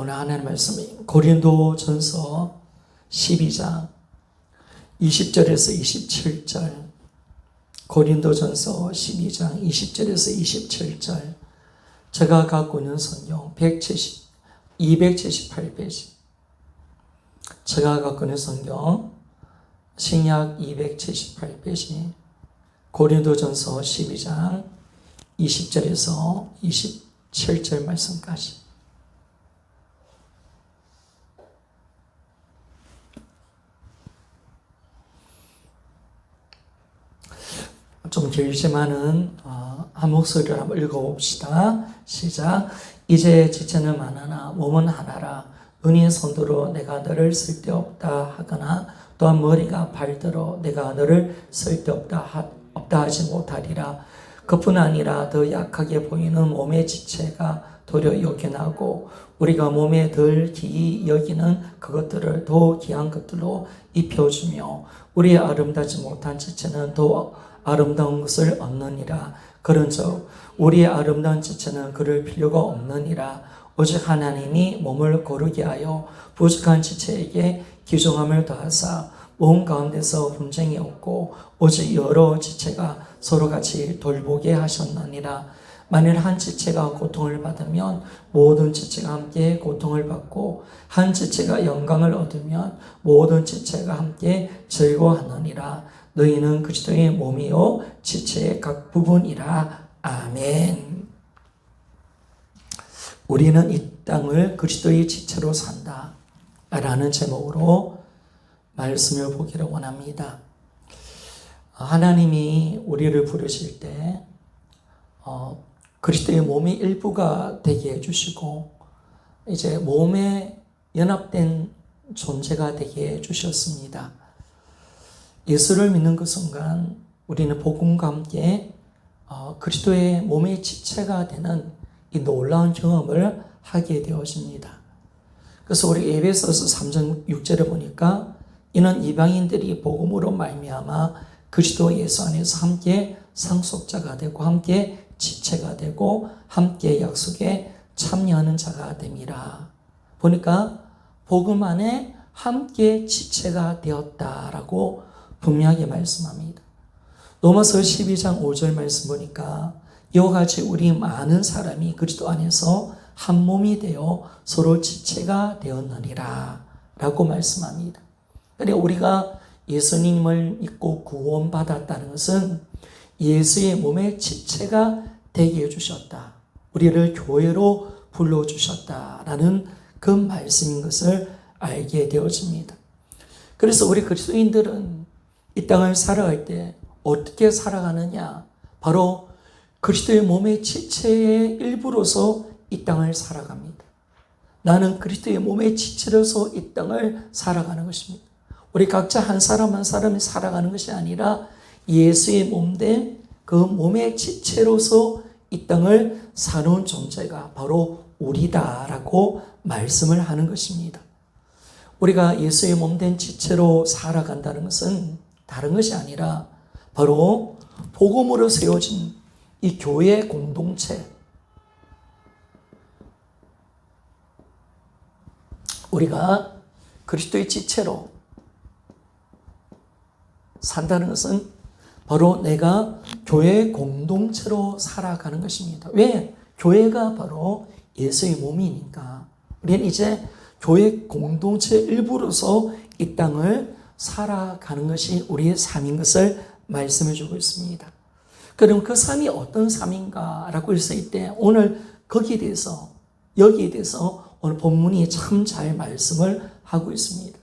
오늘 하나님 말씀이 고린도전서 12장 20절에서 27절, 고린도전서 12장 20절에서 27절, 제가 갖고 있는 성경 278페이지, 제가 갖고 있는 성경 신약 278페이지, 고린도전서 12장 20절에서 27절 말씀까지. 좀 길지만은 한 목소리로 한번 읽어봅시다. 시작. 이제 지체는 많으나 몸은 하나라. 은인 손으로 내가 너를 쓸데없다 하거나 또한 머리가 발대로 내가 너를 쓸데없다 하지 못하리라. 그뿐 아니라 더 약하게 보이는 몸의 지체가 도리어 요긴하고 우리가 몸에 덜 기이 여기는 그것들을 더 귀한 것들로 입혀주며 우리의 아름다지 못한 지체는 더 아름다운 것을 얻느니라. 그런즉 우리의 아름다운 지체는 그럴 필요가 없느니라. 오직 하나님이 몸을 거룩게 하여 부족한 지체에게 귀중함을 더하사 몸 가운데서 분쟁이 없고 오직 여러 지체가 서로같이 돌보게 하셨느니라. 만일 한 지체가 고통을 받으면 모든 지체가 함께 고통을 받고 한 지체가 영광을 얻으면 모든 지체가 함께 즐거워하느니라. 너희는 그리스도의 몸이요 지체의 각 부분이라. 아멘. 우리는 이 땅을 그리스도의 지체로 산다 라는 제목으로 말씀을 보기를 원합니다. 하나님이 우리를 부르실 때 그리스도의 몸의 일부가 되게 해주시고 이제 몸에 연합된 존재가 되게 해주셨습니다. 예수를 믿는 그 순간 우리는 복음과 함께 그리스도의 몸의 지체가 되는 이 놀라운 경험을 하게 되어집니다. 그래서 우리 에베소서 3장 6절에 보니까 이는 이방인들이 복음으로 말미암아 그리스도 예수 안에서 함께 상속자가 되고 함께 지체가 되고 함께 약속에 참여하는 자가 됨이라. 보니까 복음 안에 함께 지체가 되었다라고 분명하게 말씀합니다. 로마서 12장 5절 말씀 보니까 이와 같이 우리 많은 사람이 그리스도 안에서 한 몸이 되어 서로 지체가 되었느니라 라고 말씀합니다. 그러니까 우리가 예수님을 믿고 구원받았다는 것은 예수의 몸의 지체가 되게 해주셨다. 우리를 교회로 불러주셨다라는 그 말씀인 것을 알게 되어집니다. 그래서 우리 그리스도인들은 이 땅을 살아갈 때 어떻게 살아가느냐? 바로 그리스도의 몸의 지체의 일부로서 이 땅을 살아갑니다. 나는 그리스도의 몸의 지체로서 이 땅을 살아가는 것입니다. 우리 각자 한 사람 한 사람이 살아가는 것이 아니라 예수의 몸된 그 몸의 지체로서 이 땅을 사는 존재가 바로 우리다라고 말씀을 하는 것입니다. 우리가 예수의 몸된 지체로 살아간다는 것은 다른 것이 아니라 바로 복음으로 세워진 이 교회 공동체, 우리가 그리스도의 지체로 산다는 것은 바로 내가 교회 공동체로 살아가는 것입니다. 왜? 교회가 바로 예수의 몸이니까 우리는 이제 교회 공동체 일부로서 이 땅을 살아가는 것이 우리의 삶인 것을 말씀해 주고 있습니다. 그럼 그 삶이 어떤 삶인가 라고 했을 때 오늘 거기에 대해서 여기에 대해서 오늘 본문이 참 잘 말씀을 하고 있습니다.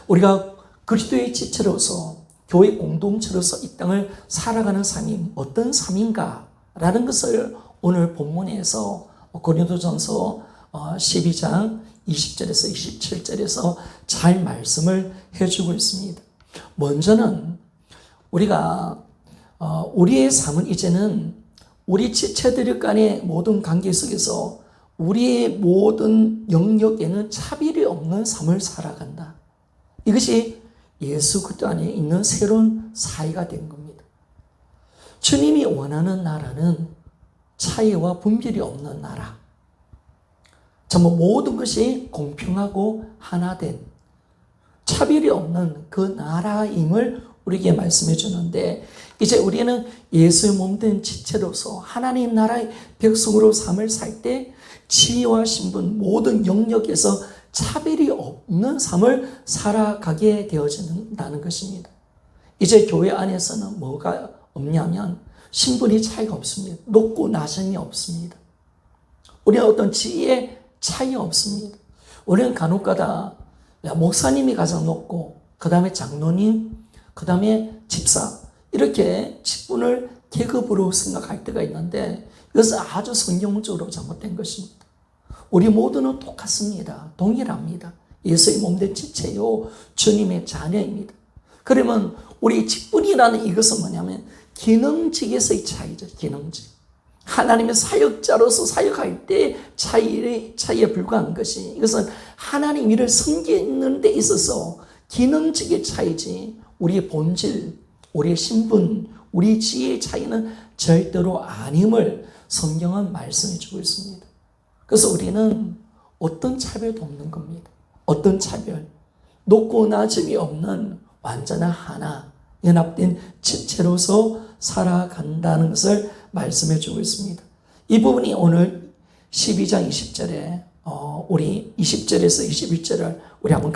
우리가 그리스도의 지체로서 교회 공동체로서 이 땅을 살아가는 삶이 어떤 삶인가 라는 것을 오늘 본문에서 고린도전서 12장 20절에서 27절에서 잘 말씀을 해주고 있습니다. 먼저는 우리가 우리의 삶은 이제는 우리 지체들 간의 모든 관계 속에서 우리의 모든 영역에는 차별이 없는 삶을 살아간다. 이것이 예수 그리스도 안에 있는 새로운 사회가 된 겁니다. 주님이 원하는 나라는 차이와 분별이 없는 나라. 정말 모든 것이 공평하고 하나된 차별이 없는 그 나라임을 우리에게 말씀해 주는데, 이제 우리는 예수의 몸된 지체로서 하나님 나라의 백성으로 삶을 살 때 지위와 신분 모든 영역에서 차별이 없는 삶을 살아가게 되어진다는 것입니다. 이제 교회 안에서는 뭐가 없냐면 신분이 차이가 없습니다. 높고 낮음이 없습니다. 우리는 어떤 지위의 차이 없습니다. 우리는 간혹가다 목사님이 가장 높고 그 다음에 장로님, 그 다음에 집사, 이렇게 직분을 계급으로 생각할 때가 있는데 이것은 아주 성경적으로 잘못된 것입니다. 우리 모두는 똑같습니다. 동일합니다. 예수의 몸된 지체요 주님의 자녀입니다. 그러면 우리 직분이라는 이것은 뭐냐면 기능직에서의 차이죠. 기능직. 하나님의 사역자로서 사역할 때 차이에 불과한 것이, 이것은 하나님 일을 섬기는 데 있어서 기능직의 차이지 우리의 본질, 우리의 신분, 우리 지혜의 차이는 절대로 아님을 성경은 말씀해 주고 있습니다. 그래서 우리는 어떤 차별도 없는 겁니다. 어떤 차별, 높고 낮음이 없는 완전한 하나, 연합된 지체로서 살아간다는 것을 말씀해 주고 있습니다. 이 부분이 오늘 12장 20절에 우리 20절에서 21절을 우리 한번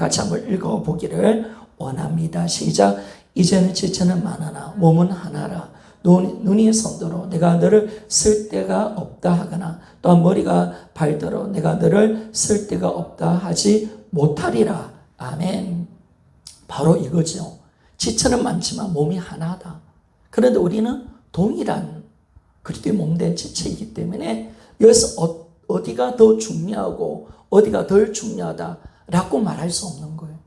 읽어보기를 원합니다. 시작. 이제는 지체는 많으나 몸은 하나라. 눈이 손더러 내가 너를 쓸 데가 없다 하거나 또한 머리가 발더러 내가 너를 쓸 데가 없다 하지 못하리라. 아멘. 바로 이거죠. 지체는 많지만 몸이 하나다. 그런데 우리는 동일한 그리스도의 몸된 지체이기 때문에 여기서 어디가 더 중요하고 어디가 덜 중요하다라고 말할 수 없는 거예요.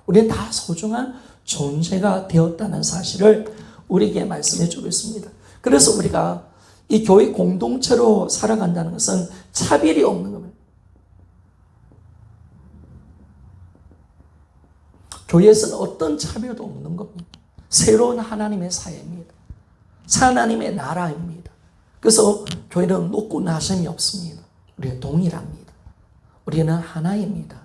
우리는 다 소중한 존재가 되었다는 사실을 우리에게 말씀해 주고 있습니다. 그래서 우리가 이 교회 공동체로 살아간다는 것은 차별이 없는 겁니다. 교회에서는 어떤 차별도 없는 겁니다. 새로운 하나님의 사회입니다. 하나님의 나라입니다. 그래서 교회는 높고 낮음이 없습니다. 우리는 동일합니다. 우리는 하나입니다.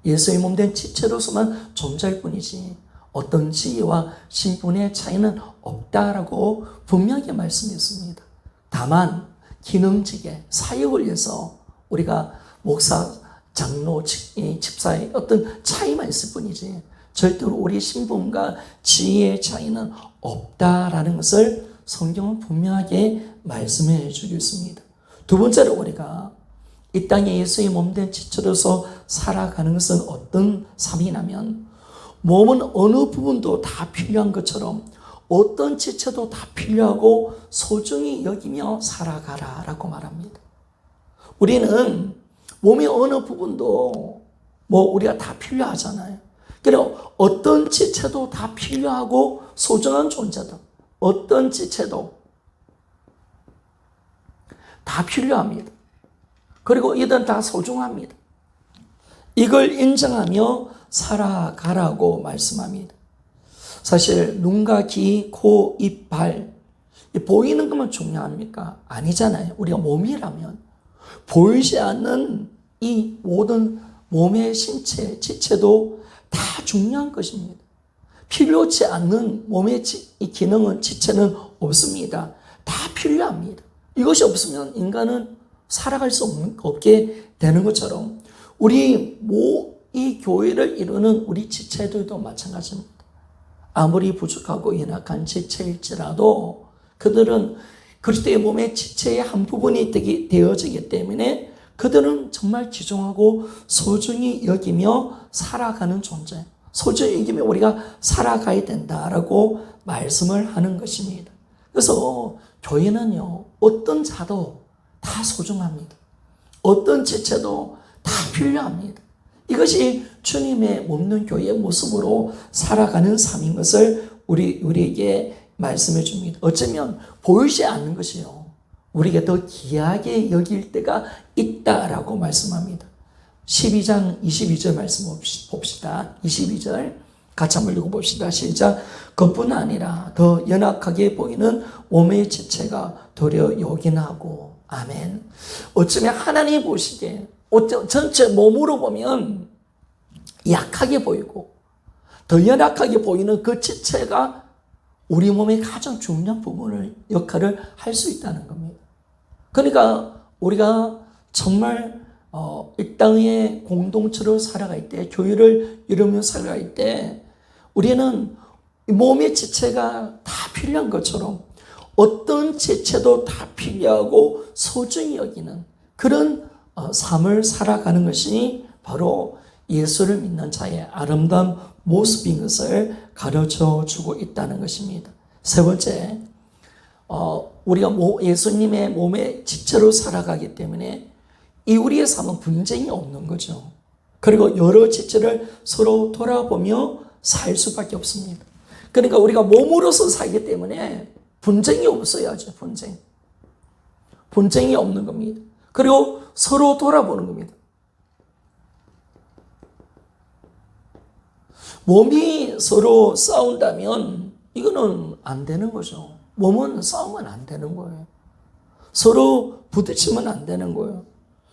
예수의 몸된 지체로서만 존재할 뿐이지 어떤 지위와 신분의 차이는 없다라고 분명하게 말씀했습니다. 다만 기능직의 사역을 위해서 우리가 목사, 장로, 집사의 어떤 차이만 있을 뿐이지 절대로 우리 신분과 지위의 차이는 없다라는 것을 성경은 분명하게 말씀해 주고 있습니다. 두 번째로 우리가 이 땅에 예수의 몸된 지체로서 살아가는 것은 어떤 삶이냐면 몸은 어느 부분도 다 필요한 것처럼 어떤 지체도 다 필요하고 소중히 여기며 살아가라라고 말합니다. 우리는 몸의 어느 부분도 우리가 다 필요하잖아요. 그리고 어떤 지체도 다 필요하고 소중한 존재다. 어떤 지체도 다 필요합니다. 그리고 이들은 다 소중합니다. 이걸 인정하며 살아가라고 말씀합니다. 사실 눈과 귀, 코, 입, 발 보이는 것만 중요합니까? 아니잖아요. 우리가 몸이라면 보이지 않는 이 모든 몸의 신체, 지체도 다 중요한 것입니다. 필요치 않는 몸의 기능은, 지체는 없습니다. 다 필요합니다. 이것이 없으면 인간은 살아갈 수 없게 되는 것처럼 이 교회를 이루는 우리 지체들도 마찬가지입니다. 아무리 부족하고 연약한 지체일지라도 그들은 그리스도의 몸의 지체의 한 부분이 되어지기 때문에 그들은 정말 귀중하고 소중히 여기며 살아가는 존재, 소중히 여기며 우리가 살아가야 된다라고 말씀을 하는 것입니다. 그래서 교회는요, 어떤 자도 다 소중합니다. 어떤 지체도 다 필요합니다. 이것이 주님의 몸된 교회의 모습으로 살아가는 삶인 것을 우리에게 말씀해 줍니다. 어쩌면 보이지 않는 것이요, 우리에게 더 귀하게 여길 때가 있다라고 말씀합니다. 12장 22절 말씀 봅시다. 22절 같이 한번 읽어봅시다. 시작. 그뿐 아니라 더 연약하게 보이는 몸의 지체가 도리어 요긴하고. 아멘. 어쩌면 하나님이 보시기에 전체 몸으로 보면 약하게 보이고 더 연약하게 보이는 그 지체가 우리 몸의 가장 중요한 부분을 역할을 할 수 있다는 겁니다. 그러니까 우리가 정말 이 땅의 공동체로 살아갈 때, 교회를 이루며 살아갈 때 우리는 몸의 지체가 다 필요한 것처럼 어떤 지체도 다 필요하고 소중히 여기는 그런 삶을 살아가는 것이 바로 예수를 믿는 자의 아름다운 모습인 것을 가르쳐 주고 있다는 것입니다. 세 번째, 우리가 예수님의 몸의 지체로 살아가기 때문에 이 우리의 삶은 분쟁이 없는 거죠. 그리고 여러 지체를 서로 돌아보며 살 수밖에 없습니다. 그러니까 우리가 몸으로서 살기 때문에 분쟁이 없어야죠. 분쟁이 없는 겁니다. 그리고 서로 돌아보는 겁니다. 몸이 서로 싸운다면 이거는 안 되는 거죠. 몸은 싸우면 안 되는 거예요. 서로 부딪히면 안 되는 거예요.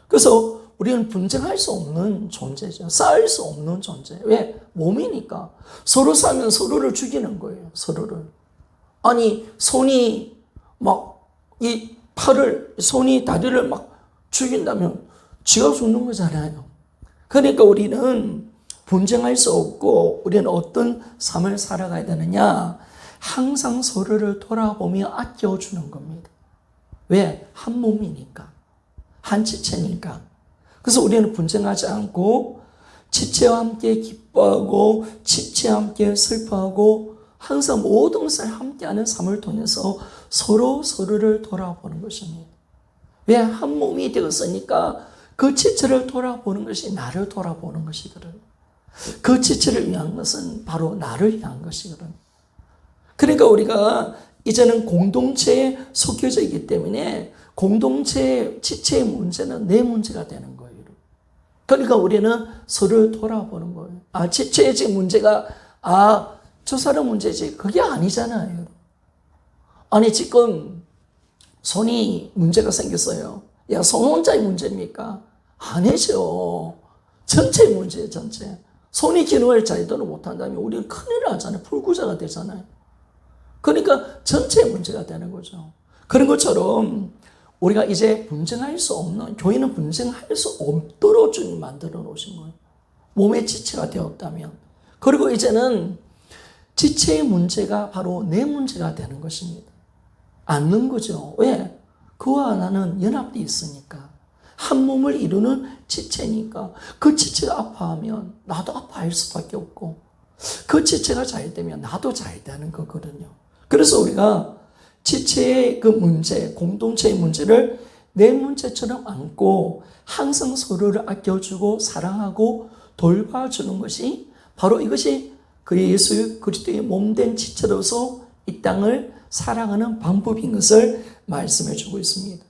그래서 우리는 분쟁할 수 없는 존재죠. 싸울 수 없는 존재. 왜? 몸이니까. 서로 싸우면 서로를 죽이는 거예요. 서로를. 아니, 손이 손이 다리를 막 죽인다면 쥐가 죽는 거잖아요. 그러니까 우리는 분쟁할 수 없고 우리는 어떤 삶을 살아가야 되느냐? 항상 서로를 돌아보며 아껴주는 겁니다. 왜? 한 몸이니까. 한 지체니까. 그래서 우리는 분쟁하지 않고 지체와 함께 기뻐하고 지체와 함께 슬퍼하고 항상 모든 것을 함께하는 삶을 통해서 서로를 돌아보는 것입니다. 왜? 한 몸이 되었으니까 그 지체를 돌아보는 것이 나를 돌아보는 것이거든요. 그 지체를 위한 것은 바로 나를 위한 것이거든요. 그러니까 우리가 이제는 공동체에 속해져 있기 때문에 공동체 지체의 문제는 내 문제가 되는 거예요. 그러니까 우리는 서로를 돌아보는 거예요. 지체의 지금 문제가 저 사람 문제지. 그게 아니잖아요. 아니 지금 손이 문제가 생겼어요. 야, 손 혼자의 문제입니까? 아니죠. 전체의 문제예요. 전체. 손이 기능을 제대로 못한다면 우리는 큰일 나잖아요. 불구자가 되잖아요. 그러니까 전체의 문제가 되는 거죠. 그런 것처럼 우리가 이제 분쟁할 수 없는, 교회는 분쟁할 수 없도록 주님 만들어 놓으신 거예요. 몸의 지체가 되었다면. 그리고 이제는 지체의 문제가 바로 내 문제가 되는 것입니다. 않는 거죠. 왜? 그와 나는 연합되어 있으니까. 한 몸을 이루는 지체니까. 그 지체가 아파하면 나도 아파할 수밖에 없고, 그 지체가 잘 되면 나도 잘 되는 거거든요. 그래서 우리가 지체의 그 문제, 공동체의 문제를 내 문제처럼 안고 항상 서로를 아껴주고 사랑하고 돌봐주는 것이 바로 이것이 그 예수 그리스도의 몸된 지체로서 이 땅을 사랑하는 방법인 것을 말씀해 주고 있습니다.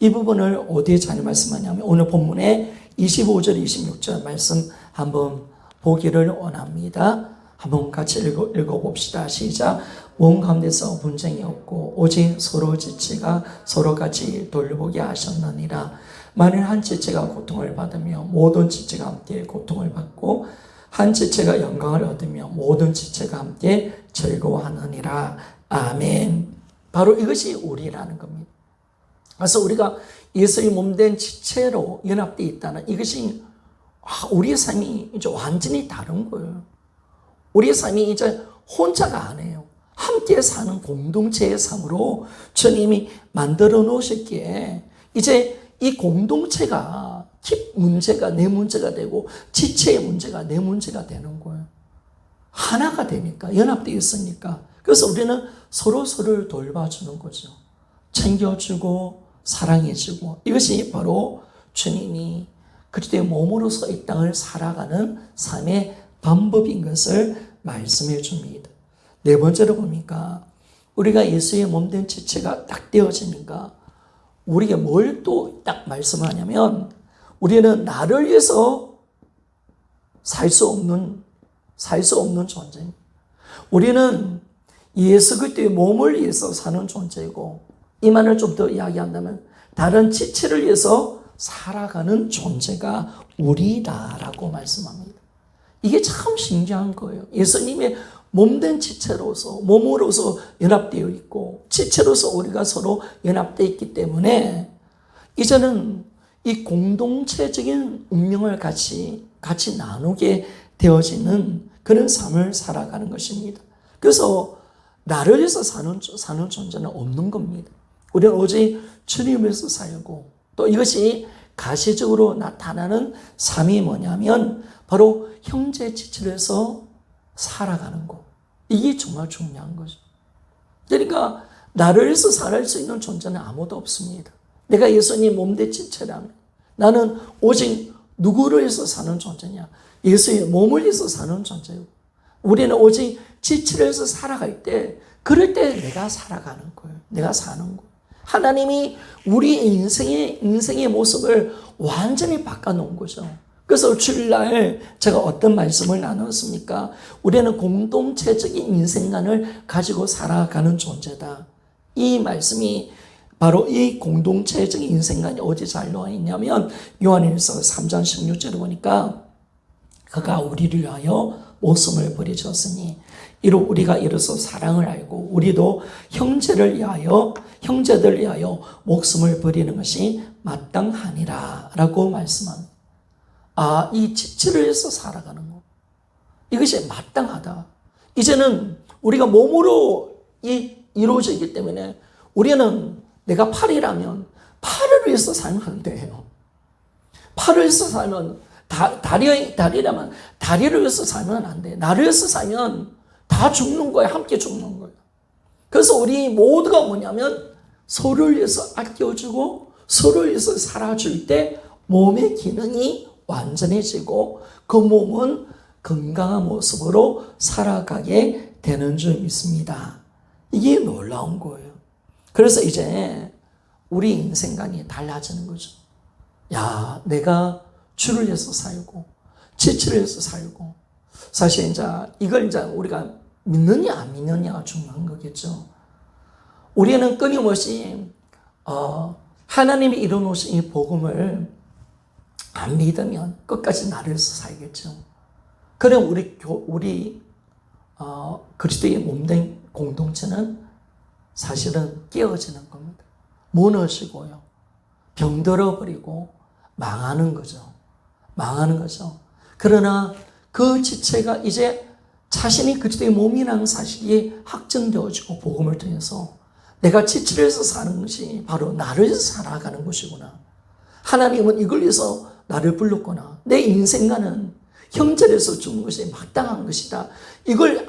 이 부분을 어디에 잘 말씀하냐면 오늘 본문의 25절, 26절 말씀 한번 보기를 원합니다. 한번 같이 읽어봅시다. 시작. 몸 가운데서 분쟁이 없고 오직 서로 지체가 서로같이 돌보게 하셨느니라. 만일 한 지체가 고통을 받으며 모든 지체가 함께 고통을 받고 한 지체가 영광을 얻으며 모든 지체가 함께 즐거워하느니라. 아멘. 바로 이것이 우리라는 겁니다. 그래서 우리가 예수의 몸된 지체로 연합되어 있다는 이것이 우리의 삶이 이제 완전히 다른 거예요. 우리의 삶이 이제 혼자가 아니에요. 함께 사는 공동체의 삶으로 주님이 만들어 놓으셨기에 이제 이 공동체가 문제가 내 문제가 되고 지체의 문제가 내 문제가 되는 거예요. 하나가 되니까, 연합되어 있으니까. 그래서 우리는 서로를 돌봐주는 거죠. 챙겨주고 사랑해주고, 이것이 바로 주님이 그리스도의 몸으로서 이 땅을 살아가는 삶의 방법인 것을 말씀해 줍니다. 네 번째로 보니까 우리가 예수의 몸된 지체가 딱 되어지니까 우리가 뭘 또 딱 말씀하냐면 우리는 나를 위해서 살 수 없는 존재입니다. 우리는 예수 그리스도의 몸을 위해서 사는 존재이고, 이 말을 좀 더 이야기한다면 다른 지체를 위해서 살아가는 존재가 우리다라고 말씀합니다. 이게 참 신기한 거예요. 예수님의 몸된 지체로서, 몸으로서 연합되어 있고 지체로서 우리가 서로 연합되어 있기 때문에 이제는 이 공동체적인 운명을 같이 나누게 되어지는 그런 삶을 살아가는 것입니다. 그래서 나를 위해서 사는 존재는 없는 겁니다. 우리는 오직 주님을 위해서 살고, 또 이것이 가시적으로 나타나는 삶이 뭐냐면 바로 형제 지체를 해서 살아가는 것. 이게 정말 중요한 거죠. 그러니까 나를 위해서 살아갈 수 있는 존재는 아무도 없습니다. 내가 예수님 몸된 지체라면 나는 오직 누구를 위해서 사는 존재냐? 예수의 몸을 위해서 사는 존재고, 우리는 오직 지체를 해서 살아갈 때, 그럴 때 내가 살아가는 거예요. 내가 사는 거예요. 하나님이 우리 인생의 모습을 완전히 바꿔놓은 거죠. 그래서 주일날 제가 어떤 말씀을 나눴습니까? 우리는 공동체적인 인생관을 가지고 살아가는 존재다. 이 말씀이 바로 이 공동체적인 인생관이 어디 잘 나와 있냐면 요한일서 3장 16절에 보니까 그가 우리를 위하여 목숨을 버리셨으니 이로 우리가 이로써 사랑을 알고 우리도 형제들을 위하여 목숨을 버리는 것이 마땅하니라 라고 말씀합니다. 이 지체를 위해서 살아가는 것, 이것이 마땅하다. 이제는 우리가 몸으로 이루어져 있기 때문에 우리는, 내가 팔이라면 팔을 위해서 살면 안 돼요. 팔을 위해서 살면, 다리라면 다리를 위해서 살면 안 돼. 나를 위해서 살면 다 죽는 거야. 함께 죽는 거야. 그래서 우리 모두가 뭐냐면 서로를 위해서 아껴주고 서로를 위해서 살아줄 때 몸의 기능이 완전해지고 그 몸은 건강한 모습으로 살아가게 되는 줄 믿습니다. 이게 놀라운 거예요. 그래서 이제 우리 인생관이 달라지는 거죠. 내가 주를 위해서 살고 지체를 위해서 살고, 사실 이걸 우리가 믿느냐 안 믿느냐가 중요한 거겠죠. 우리는 끊임없이 하나님이 이루어놓으신 이 복음을 안 믿으면 끝까지 나를 위해서 살겠죠. 그럼 우리 그리스도의 몸된 공동체는 사실은 깨어지는 겁니다. 무너지고요, 병들어버리고 망하는 거죠. 그러나 그 지체가 이제 자신이 그리스도의 몸이라는 사실이 확증되어지고 복음을 통해서 내가 지체를 해서 사는 것이 바로 나를 위해서 살아가는 것이구나. 하나님은 이걸 위해서 나를 불렀구나. 내 인생과는 형제에서 주는 것이 마땅한 것이다. 이걸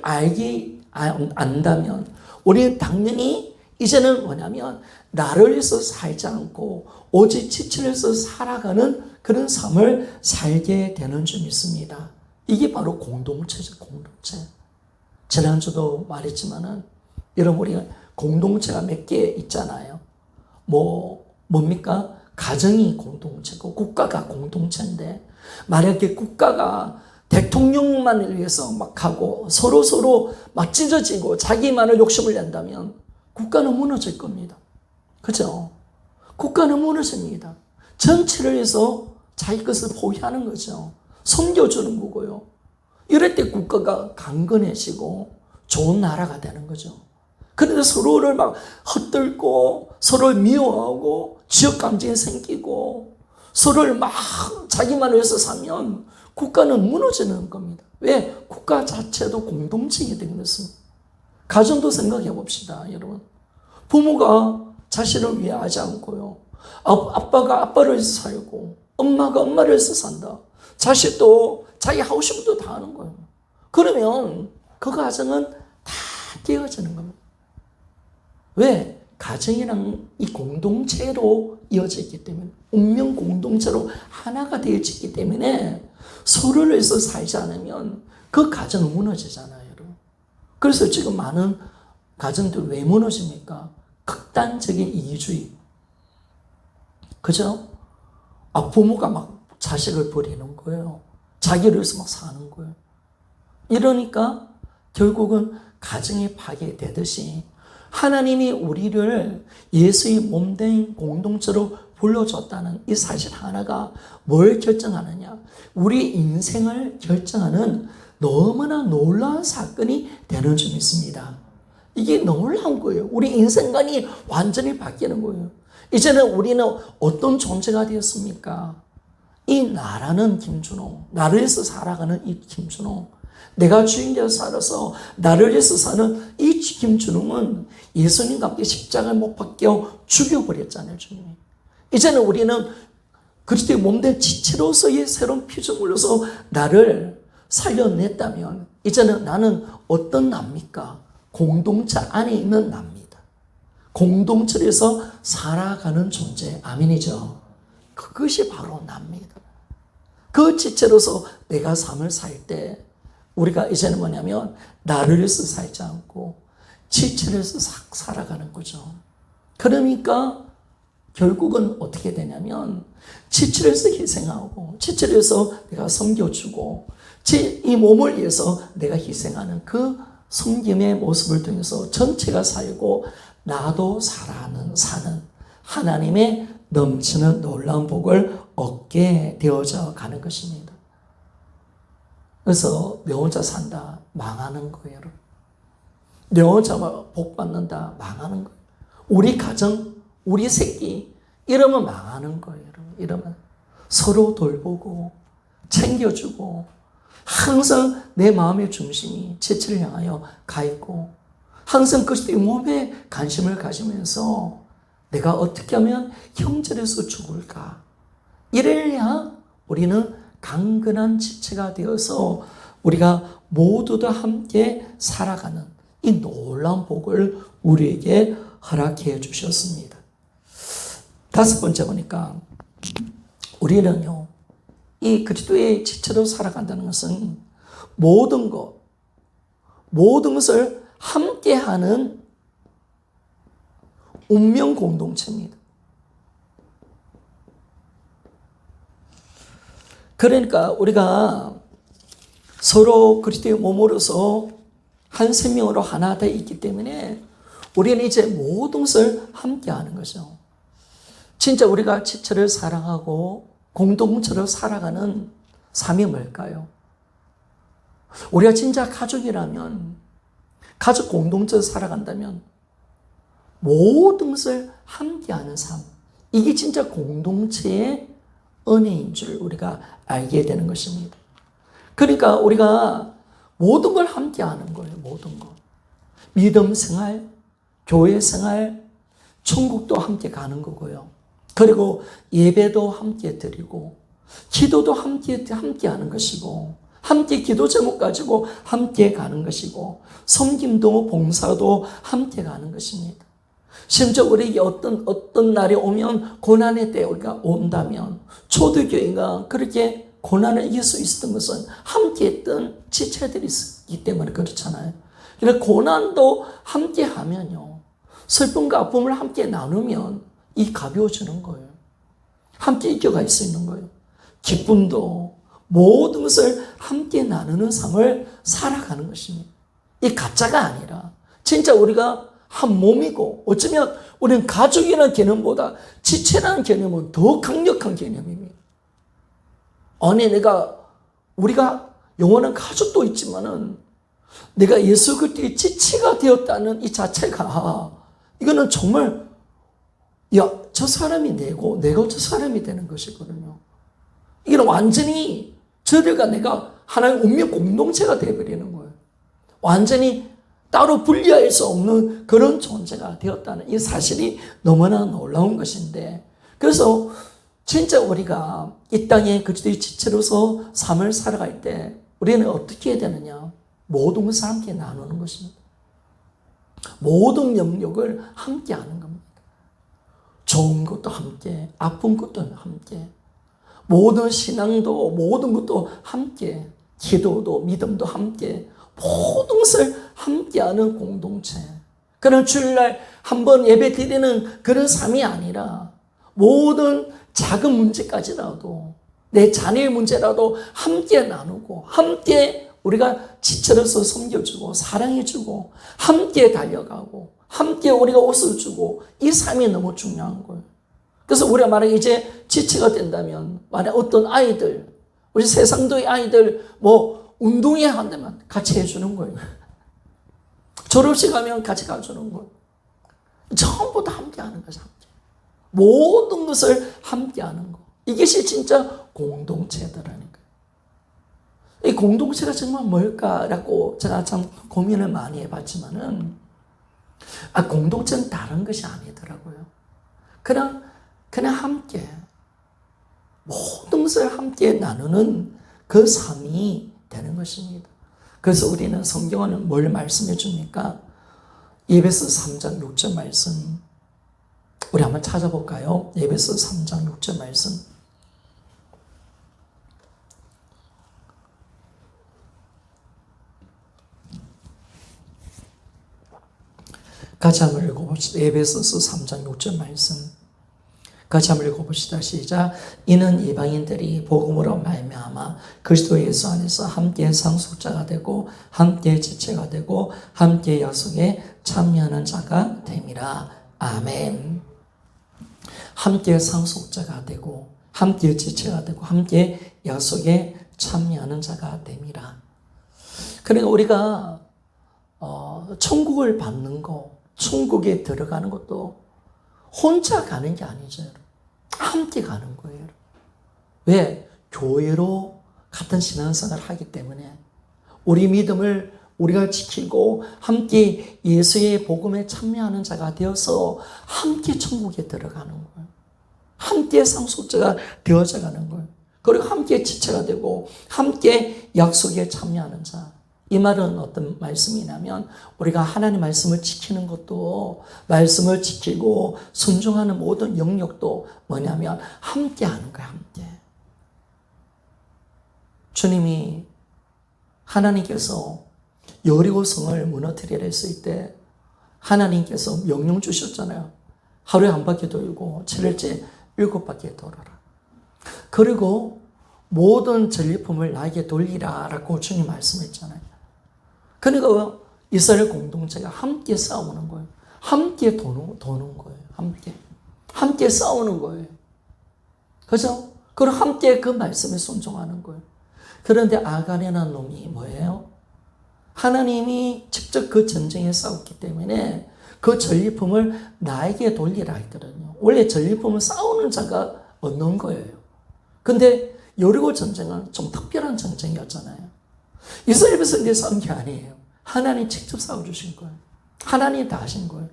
안다면 우리는 당연히 이제는 뭐냐면 나를 위해서 살지 않고 오직 지체를 해서 살아가는 그런 삶을 살게 되는 줄 믿습니다. 이게 바로 공동체죠. 공동체. 지난주도 말했지만은 여러분, 우리가 공동체가 몇 개 있잖아요. 뭡니까? 가정이 공동체고 국가가 공동체인데, 만약에 국가가 대통령만을 위해서 막 하고 서로 막 찢어지고 자기만을 욕심을 낸다면 국가는 무너질 겁니다. 그죠? 국가는 무너집니다. 전체를 위해서 자기 것을 포기하는 거죠. 섬겨주는 거고요. 이럴 때 국가가 강건해지고 좋은 나라가 되는 거죠. 그런데 서로를 막 헛들고 서로를 미워하고 지역 감정이 생기고 서로를 막 자기만을 위해서 살면 국가는 무너지는 겁니다. 왜? 국가 자체도 공동체이기 때문이었습니다. 가정도 생각해 봅시다, 여러분. 부모가 자신을 위하지 않고요, 아빠가 아빠를 위해서 살고 엄마가 엄마를 위해서 산다. 자식도 자기 하고 싶은 것도 다 하는 거예요. 그러면 그 가정은 다 깨어지는 겁니다. 왜? 가정이랑 이 공동체로 이어져 있기 때문에, 운명 공동체로 하나가 되어지기 때문에 서로를 위해서 살지 않으면 그 가정은 무너지잖아요, 여러분. 그래서 지금 많은 가정들 왜 무너집니까? 극단적인 이기주의. 그죠? 부모가 막 자식을 버리는 거예요. 자기를 위해서 막 사는 거예요. 이러니까 결국은 가정이 파괴되듯이 하나님이 우리를 예수의 몸된 공동체로 불러줬다는 이 사실 하나가 뭘 결정하느냐? 우리 인생을 결정하는 너무나 놀라운 사건이 되는 점이 있습니다. 이게 놀라운 거예요. 우리 인생관이 완전히 바뀌는 거예요. 이제는 우리는 어떤 존재가 되었습니까? 이 나라는 김준호, 나를 위해서 살아가는 이 김준호, 내가 주인되어 살아서 나를 위해서 사는 이 김준호는 예수님과 함께 십자가에 못 박혀 죽여버렸잖아요, 주님이. 이제는 우리는 그리스도의 몸된 지체로서의 새로운 피조물로서 나를 살려냈다면 이제는 나는 어떤 나입니까? 공동체 안에 있는 나입니다. 공동체에서 살아가는 존재, 아멘이죠. 그것이 바로 나입니다. 그 지체로서 내가 삶을 살 때 우리가 이제는 뭐냐면 나를 위해서 살지 않고 지체를 위해서 살아가는 거죠. 그러니까 결국은 어떻게 되냐면 지체를 위해서 희생하고 지체를 위해서 내가 섬겨주고 이 몸을 위해서 내가 희생하는 그 섬김의 모습을 통해서 전체가 살고 나도 사는 하나님의 넘치는 놀라운 복을 얻게 되어져 가는 것입니다. 그래서 내 혼자 산다 망하는 거예요, 여러분. 내 혼자 복 받는다 망하는 거예요. 우리 가정, 우리 새끼 이러면 망하는 거예요, 여러분. 이러면 서로 돌보고 챙겨주고 항상 내 마음의 중심이 지체를 향하여 가 있고 항상 그리스도의 몸에 관심을 가지면서 내가 어떻게 하면 형제로서 죽을까? 이래야 우리는 강건한 지체가 되어서 우리가 모두 다 함께 살아가는 이 놀라운 복을 우리에게 허락해 주셨습니다. 다섯 번째 보니까 우리는요, 이 그리스도의 지체로 살아간다는 것은 모든 것을 함께하는 운명 공동체입니다. 그러니까 우리가 서로 그리스도의 몸으로서 한 생명으로 하나 되어 있기 때문에 우리는 이제 모든 것을 함께하는 거죠. 진짜 우리가 지체를 사랑하고 공동체로 살아가는 삶이 뭘까요? 우리가 진짜 가족이라면, 가족 공동체로 살아간다면 모든 것을 함께하는 삶, 이게 진짜 공동체의 은혜인 줄 우리가 알게 되는 것입니다. 그러니까 우리가 모든 걸 함께하는 거예요. 모든 것. 믿음 생활, 교회 생활, 천국도 함께 가는 거고요. 그리고 예배도 함께 드리고 기도도 함께 하는 것이고 함께 기도 제목 가지고 함께 가는 것이고 섬김도 봉사도 함께 가는 것입니다. 심지어 우리에게 어떤 날이 오면 고난의 때 우리가 온다면 초대교회가 그렇게 고난을 이길 수 있었던 것은 함께 했던 지체들이 있기 때문에 그렇잖아요. 그래서 고난도 함께 하면요, 슬픔과 아픔을 함께 나누면 이 가벼워지는 거예요. 함께 이겨갈 수 있는 거예요. 기쁨도 모든 것을 함께 나누는 삶을 살아가는 것입니다. 이 가짜가 아니라 진짜 우리가 한 몸이고 어쩌면 우리는 가족이라는 개념보다 지체라는 개념은 더 강력한 개념입니다. 아니 우리가 영원한 가족도 있지만은 내가 예수 그리스도의 지체가 되었다는 이 자체가 이거는 정말 저 사람이 내고 내가 저 사람이 되는 것이거든요. 이건 완전히 저들과 내가 하나의 운명 공동체가 되어버리는 거예요. 완전히 따로 분리할 수 없는 그런 존재가 되었다는 이 사실이 너무나 놀라운 것인데, 그래서 진짜 우리가 이 땅에 그리스도의 지체로서 삶을 살아갈 때 우리는 어떻게 해야 되느냐? 모든 것을 함께 나누는 것입니다. 모든 영역을 함께 하는 겁니다. 좋은 것도 함께, 아픈 것도 함께, 모든 신앙도 모든 것도 함께, 기도도 믿음도 함께, 모든 것을 함께하는 공동체. 그런 주일날 한번 예배 드리는 그런 삶이 아니라 모든 작은 문제까지라도 내 자녀의 문제라도 함께 나누고 함께 우리가 지체로서 섬겨주고 사랑해주고 함께 달려가고 함께 우리가 옷을 주고 이 삶이 너무 중요한 거예요. 그래서 우리가 만약에 이제 지체가 된다면, 만약 어떤 아이들, 우리 세상도의 아이들 뭐 운동회 한다면 같이 해주는 거예요. 졸업식 가면 같이 가주는 거예요. 전부 다 함께 하는 거죠. 함께. 모든 것을 함께 하는 거. 이것이 진짜 공동체다라는 거예요. 이 공동체가 정말 뭘까라고 제가 참 고민을 많이 해봤지만은, 공동체는 다른 것이 아니더라고요. 그냥 함께, 모든 것을 함께 나누는 그 삶이 되는 것입니다. 그래서 우리는 성경은 뭘 말씀해 줍니까? 에베소 3장 6절 말씀. 우리 한번 찾아볼까요? 에베소 3장 6절 말씀. 같이 한번 읽어봅시다. 에베소서 3장 6절 말씀. 같이 한번 읽어봅시다. 시작. 이는 이방인들이 복음으로 말미암아 그리스도 예수 안에서 함께 상속자가 되고 함께 지체가 되고 함께 약속에 참여하는 자가 됨이라. 아멘. 함께 상속자가 되고 함께 지체가 되고 함께 약속에 참여하는 자가 됨이라. 그러니까 우리가 천국을 받는 거, 천국에 들어가는 것도 혼자 가는 게 아니죠. 함께 가는 거예요. 왜? 교회로 같은 신앙생활을 하기 때문에 우리 믿음을 우리가 지키고 함께 예수의 복음에 참여하는 자가 되어서 함께 천국에 들어가는 거예요. 함께 상속자가 되어져 가는 거예요. 그리고 함께 지체가 되고 함께 약속에 참여하는 자. 이 말은 어떤 말씀이냐면 우리가 하나님 말씀을 지키는 것도, 말씀을 지키고 순종하는 모든 영역도 뭐냐면 함께 하는 거야. 함께. 주님이, 하나님께서 여리고성을 무너뜨리려 했을 때 하나님께서 명령 주셨잖아요. 하루에 한 바퀴 돌고 7일째 7바퀴 돌아라. 그리고 모든 전리품을 나에게 돌리라 라고 주님 말씀했잖아요. 그러니까 이스라엘 공동체가 함께 싸우는 거예요. 함께 도는 거예요. 함께 싸우는 거예요. 그죠? 그리고 함께 그 말씀에 순종하는 거예요. 그런데 아간이라는 놈이 뭐예요? 하나님이 직접 그 전쟁에 싸웠기 때문에 그 전리품을 나에게 돌리라 했거든요. 원래 전리품은 싸우는 자가 얻는 거예요. 근데 여리고 전쟁은 좀 특별한 전쟁이었잖아요. 이스라엘 백성들이 싸운 게 아니에요. 하나님 직접 싸워주신 거예요. 하나님이 다 하신 거예요.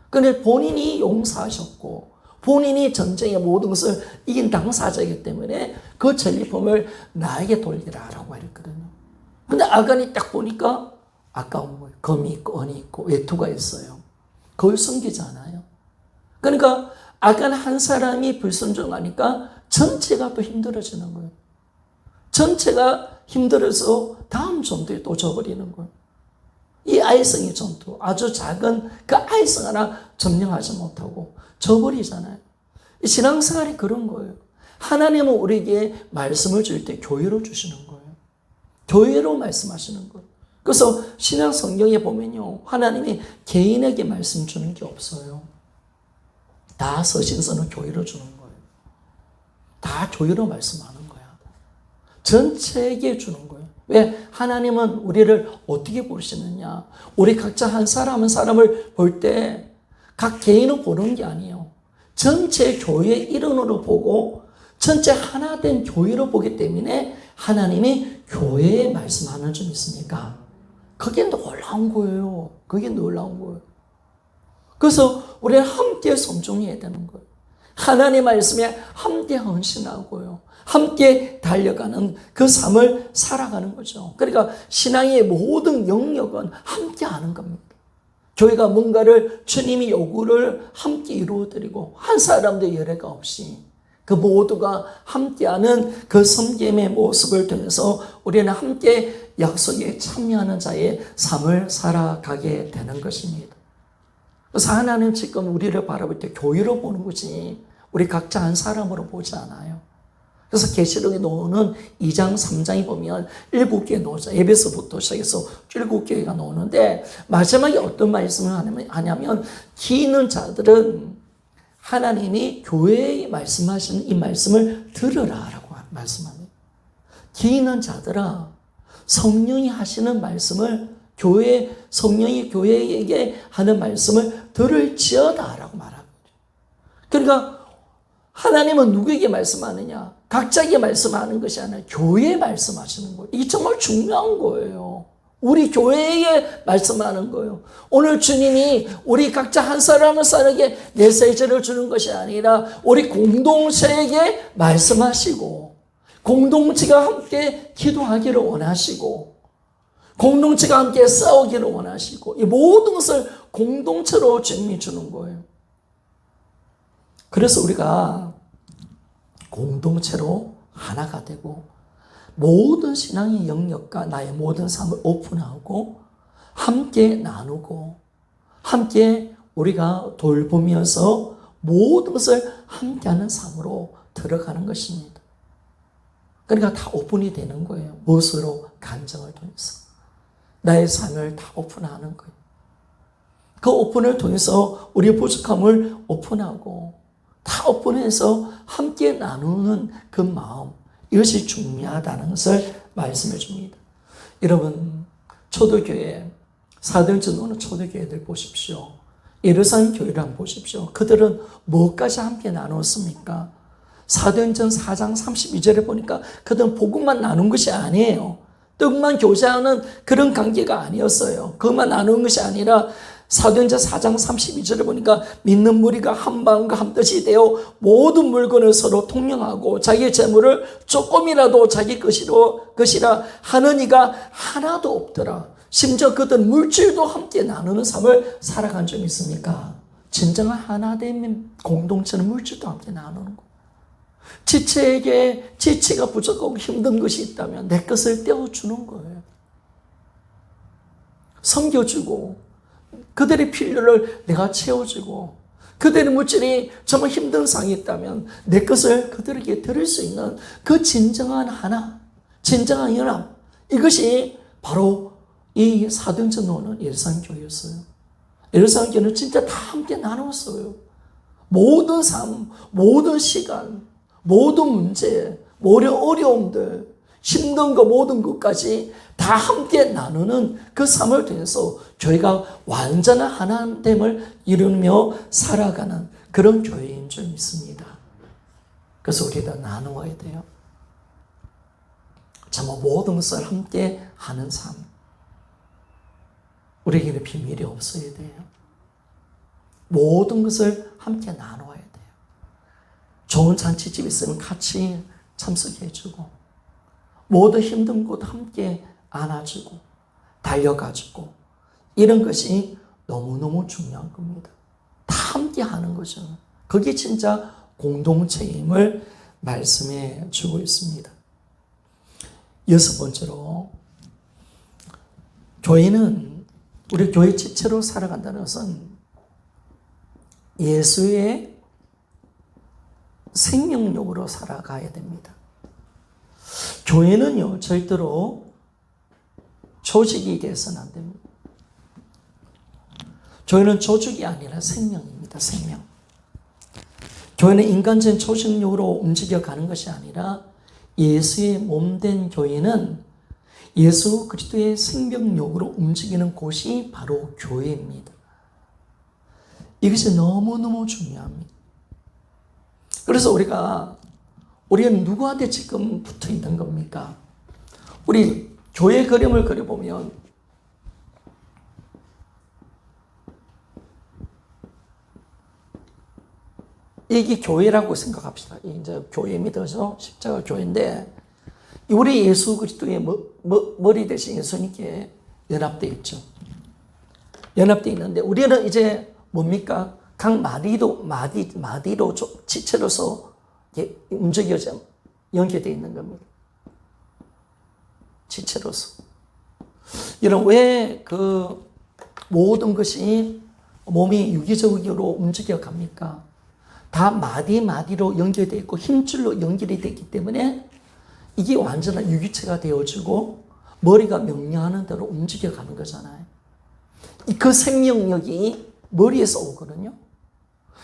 그런데 본인이 용사하셨고 본인이 전쟁의 모든 것을 이긴 당사자이기 때문에 그 전리품을 나에게 돌리라라고 했거든요. 근데 아간이 딱 보니까 아까운 거예요. 검이 있고 언이 있고 외투가 있어요. 그걸 숨기지 않아요. 그러니까 아간 한 사람이 불순종하니까 전체가 또 힘들어지는 거예요. 전체가 힘들어서 다음 전투에 또 져버리는 거예요. 이 아이성의 전투, 아주 작은 그 아이성 하나 점령하지 못하고 져버리잖아요. 신앙생활이 그런 거예요. 하나님은 우리에게 말씀을 줄 때 교회로 주시는 거예요. 교회로 말씀하시는 거예요. 그래서 신약 성경에 보면요, 하나님이 개인에게 말씀 주는 게 없어요. 다 서신서는 교회로 주는 거예요. 다 교회로 말씀하는 거야. 전체에게 주는 거예요. 왜? 하나님은 우리를 어떻게 보시느냐? 우리 각자 한 사람 한 사람을 볼 때 각 개인을 보는 게 아니에요. 전체 교회의 일원으로 보고 전체 하나 된 교회로 보기 때문에 하나님이 교회에 말씀하는 점 있습니까? 그게 놀라운 거예요. 그게 놀라운 거예요. 그래서 우리는 함께 순종해야 되는 거예요. 하나님의 말씀에 함께 헌신하고요. 함께 달려가는 그 삶을 살아가는 거죠. 그러니까 신앙의 모든 영역은 함께 하는 겁니다. 교회가 뭔가를 주님이 요구를 함께 이루어드리고 한 사람도 예외가 없이 그 모두가 함께하는 그 섬김의 모습을 통해서 우리는 함께 약속에 참여하는 자의 삶을 살아가게 되는 것입니다. 그래서 하나님 지금 우리를 바라볼 때 교회로 보는 거지 우리 각자 한 사람으로 보지 않아요. 그래서 계시록에 나오는 2장, 3장에 보면 7개의 노자, 에베소부터 시작해서 7개가 나오는데 마지막에 어떤 말씀을 하냐면 기 있는 자들은 하나님이 교회에 말씀하시는 이 말씀을 들으라라고 말씀합니다. 귀 있는 자들아, 성령이 하시는 말씀을 성령이 교회에게 하는 말씀을 들을지어다라고 말합니다. 그러니까 하나님은 누구에게 말씀하느냐? 각자에게 말씀하는 것이 아니라 교회에 말씀하시는 거예요. 이게 정말 중요한 거예요. 우리 교회에 말씀하는 거예요. 오늘 주님이 우리 각자 한 사람 한 사람에게 메시지를 주는 것이 아니라 우리 공동체에게 말씀하시고, 공동체가 함께 기도하기를 원하시고, 공동체가 함께 싸우기를 원하시고, 이 모든 것을 공동체로 주님이 주는 거예요. 그래서 우리가 공동체로 하나가 되고 모든 신앙의 영역과 나의 모든 삶을 오픈하고 함께 나누고 함께 우리가 돌보면서 모든 것을 함께하는 삶으로 들어가는 것입니다. 그러니까 다 오픈이 되는 거예요. 무엇으로? 감정을 통해서. 나의 삶을 다 오픈하는 거예요. 그 오픈을 통해서 우리의 부족함을 오픈하고 다 오픈해서 함께 나누는 그 마음, 이것이 중요하다는 것을 말씀해 줍니다. 여러분, 초대교회, 사도행전 오는 초대교회들 보십시오. 예루살렘 교회를 한번 보십시오. 그들은 뭐까지 함께 나눴습니까? 사도행전 4장 32절에 보니까 그들은 복음만 나눈 것이 아니에요. 떡만 교제하는 그런 관계가 아니었어요. 그것만 나눈 것이 아니라 사도행전 4장 32절에 보니까 믿는 무리가 한 마음과 한 뜻이 되어 모든 물건을 서로 통용하고 자기의 재물을 조금이라도 자기 것이라 하는 이가 하나도 없더라. 심지어 그들은 물질도 함께 나누는 삶을 살아간 적이 있습니까? 진정한 하나된 공동체는 물질도 함께 나누는 거예요. 지체에게 지체가 부족하고 힘든 것이 있다면 내 것을 떼어주는 거예요. 섬겨주고 그들의 필요를 내가 채워주고, 그들의 물질이 정말 힘든 상이 있다면 내 것을 그들에게 드릴 수 있는 그 진정한 하나, 진정한 연합, 이것이 바로 이 사도행전 오는 예루살렘 교회였어요. 예루살렘 교회는 진짜 다 함께 나눴어요. 모든 삶, 모든 시간, 모든 문제, 모든 어려움들, 힘든 거 모든 것까지 다 함께 나누는 그 삶을 통해서 저희가 완전한 하나됨을 이루며 살아가는 그런 교회인 줄 믿습니다. 그래서 우리가 나누어야 돼요. 정말 모든 것을 함께 하는 삶. 우리에게는 비밀이 없어야 돼요. 모든 것을 함께 나누어야 돼요. 좋은 잔치집 있으면 같이 참석해주고, 모든 힘든 곳 함께 안아주고 달려가지고, 이런 것이 너무너무 중요한 겁니다. 다 함께 하는 거죠. 그게 진짜 공동체임을 말씀해 주고 있습니다. 여섯 번째로, 교회는, 우리 교회 지체로 살아간다는 것은 예수의 생명력으로 살아가야 됩니다. 교회는요, 절대로 조직이 돼서는 안 됩니다. 교회는 조직이 아니라 생명입니다. 생명. 교회는 인간적인 조직력으로 움직여가는 것이 아니라 예수의 몸된 교회는 예수 그리스도의 생명력으로 움직이는 곳이 바로 교회입니다. 이것이 너무너무 중요합니다. 그래서 우리는 누구한테 지금 붙어 있는 겁니까? 우리 교회 그림을 그려보면 이게 교회라고 생각합시다. 이제 교회입니다. 그래서 십자가 교회인데, 우리 예수 그리스도의 머리 대신 예수님께 연합되어 있죠. 연합되어 있는데, 우리는 이제 뭡니까? 각 마디로 지체로서 움직여져 연결되어 있는 겁니다. 지체로서. 여러분, 왜 그 모든 것이 몸이 유기적으로 움직여 갑니까? 다 마디로 연결되어 있고 힘줄로 연결이 되기 때문에 이게 완전한 유기체가 되어지고 머리가 명령하는 대로 움직여 가는 거잖아요. 그 생명력이 머리에서 오거든요.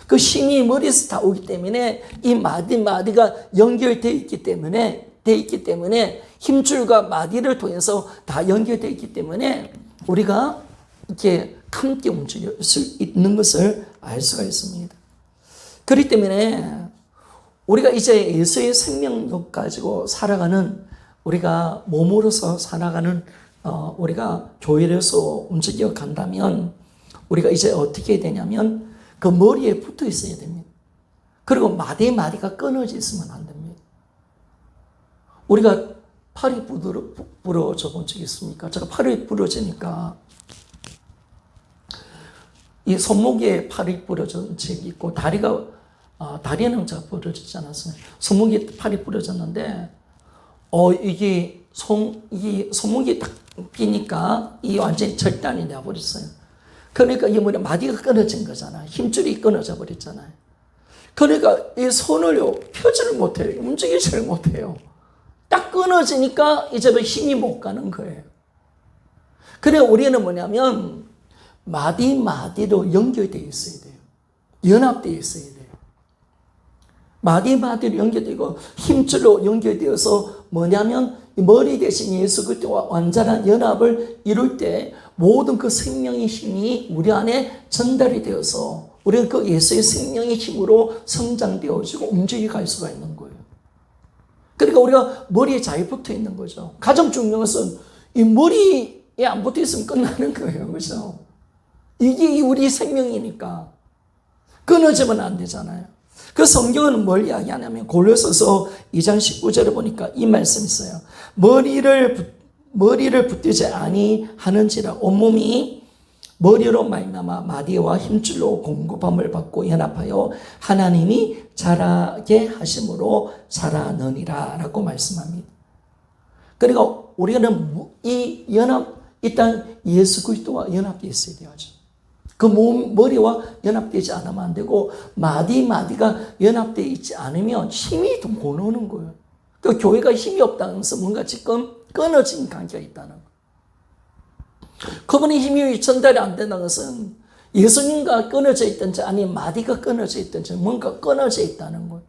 그 힘이 머리에서 다 오기 때문에 이 마디가 연결되어 있기 때문에 힘줄과 마디를 통해서 다 연결되어 있기 때문에 우리가 이렇게 함께 움직일 수 있는 것을 알 수가 있습니다. 그렇기 때문에 우리가 이제 예수의 생명력 가지고 살아가는, 우리가 몸으로서 살아가는 우리가 교회로서 움직여 간다면 우리가 이제 어떻게 해야 되냐면 그 머리에 붙어 있어야 됩니다. 그리고 마디가 끊어져 있으면 안 됩니다. 우리가 팔이 부러져 본 적이 있습니까? 제가 팔이 부러지니까 이 손목에 팔이 부러진 적이 있고 다리는 제가 부러지지 않았어요. 손목에 팔이 부러졌는데 이게 손목이 딱 비니까 이 완전히 절단이 되어버렸어요. 그러니까 이 마디가 끊어진 거잖아요. 힘줄이 끊어져 버렸잖아요. 그러니까 이 손을요 펴지를 못해요. 움직이지를 못해요. 딱 끊어지니까 이제 힘이 못 가는 거예요. 그래 우리는 뭐냐면 마디로 연결되어 있어야 돼요. 연합되어 있어야 돼요. 마디로 연결되고 힘줄로 연결되어서 뭐냐면 머리 대신 예수 그리스도와 완전한 연합을 이룰 때 모든 그 생명의 힘이 우리 안에 전달이 되어서 우리는 그 예수의 생명의 힘으로 성장되어지고 움직여갈 수가 있는 거예요. 그러니까 우리가 머리에 잘 붙어 있는 거죠. 가장 중요한 것은 이 머리에 안 붙어 있으면 끝나는 거예요. 그렇죠? 이게 우리 생명이니까 끊어지면 안 되잖아요. 그 성경은 뭘 이야기하냐면 골로새서 2장 19절에 보니까 이 말씀이 있어요. 머리를 붙이지 아니하는지라 온몸이 머리로 말미암아 마디와 힘줄로 공급함을 받고 연합하여 하나님이 자라게 하심으로 자라느니라 라고 말씀합니다. 그러니까 우리는 이 연합, 일단 예수 그리스도와 연합되어 있어야 되죠. 그 머리와 연합되지 않으면 안 되고 마디가 연합되어 있지 않으면 힘이 더 못 오는 거예요. 그 교회가 힘이 없다는 것은 뭔가 지금 끊어진 관계가 있다는 거예요. 그분의 힘이 전달이 안 된다는 것은 예수님과 끊어져 있든지 아니면 마디가 끊어져 있든지 뭔가 끊어져 있다는 거예요.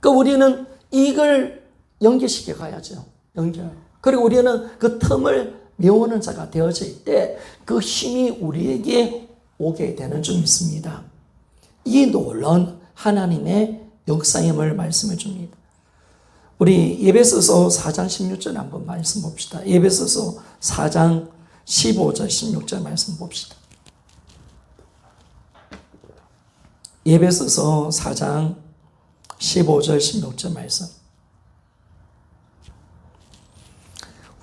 그러니까 우리는 이걸 연결시켜 가야죠. 그리고 우리는 그 틈을 메우는 자가 되어질 때 그 힘이 우리에게 오게 되는 줄 믿습니다. 이 놀라운 하나님의 역사임을 말씀해 줍니다. 우리 에베소서 4장 16절 한번 말씀 봅시다. 에베소서 4장 15절 16절 말씀 봅시다. 에베소서 4장 15절 16절 말씀.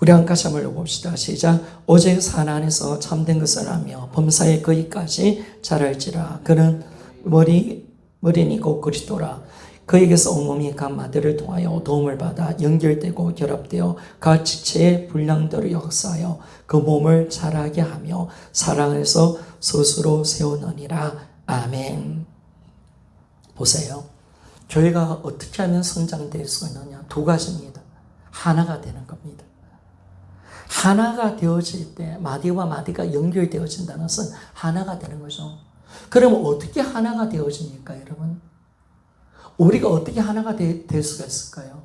우리 한 가지 한번 읽어봅시다. 시작. 오직 산 안에서 참된 것을 하며 범사에 거기까지 자랄지라. 그는 머리니 곧 그리스도라. 그에게서 온몸이 각 마디를 통하여 도움을 받아 연결되고 결합되어 각 지체의 분량대로 역사하여 그 몸을 자라게 하며 사랑에서 스스로 세우느니라. 아멘. 보세요. 교회가 어떻게 하면 성장될 수 있느냐? 두 가지입니다. 하나가 되는 겁니다. 하나가 되어질 때 마디와 마디가 연결되어진다는 것은 하나가 되는 거죠. 그러면 어떻게 하나가 되어집니까, 여러분? 우리가 어떻게 하나가 될 수가 있을까요?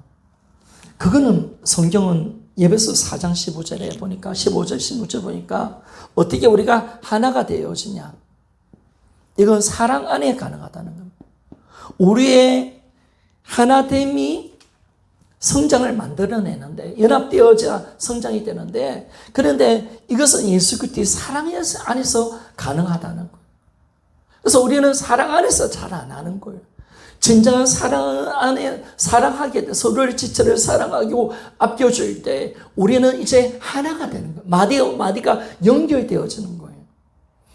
그거는 성경은 에베소 4장 15절에 보니까 15절 16절 보니까 어떻게 우리가 하나가 되어지냐? 이건 사랑 안에 가능하다는 겁니다. 우리의 하나됨이 성장을 만들어내는데 연합되어져 성장이 되는데 그런데 이것은 예수 그리스도의 사랑 안에서 가능하다는 거예요. 그래서 우리는 사랑 안에서 자라나는 거예요. 진정한 사랑 안에 사랑하게 돼 서로를 지체를 사랑하고 아껴줄 때 우리는 이제 하나가 되는 거예요. 마디가 연결되어지는 거예요.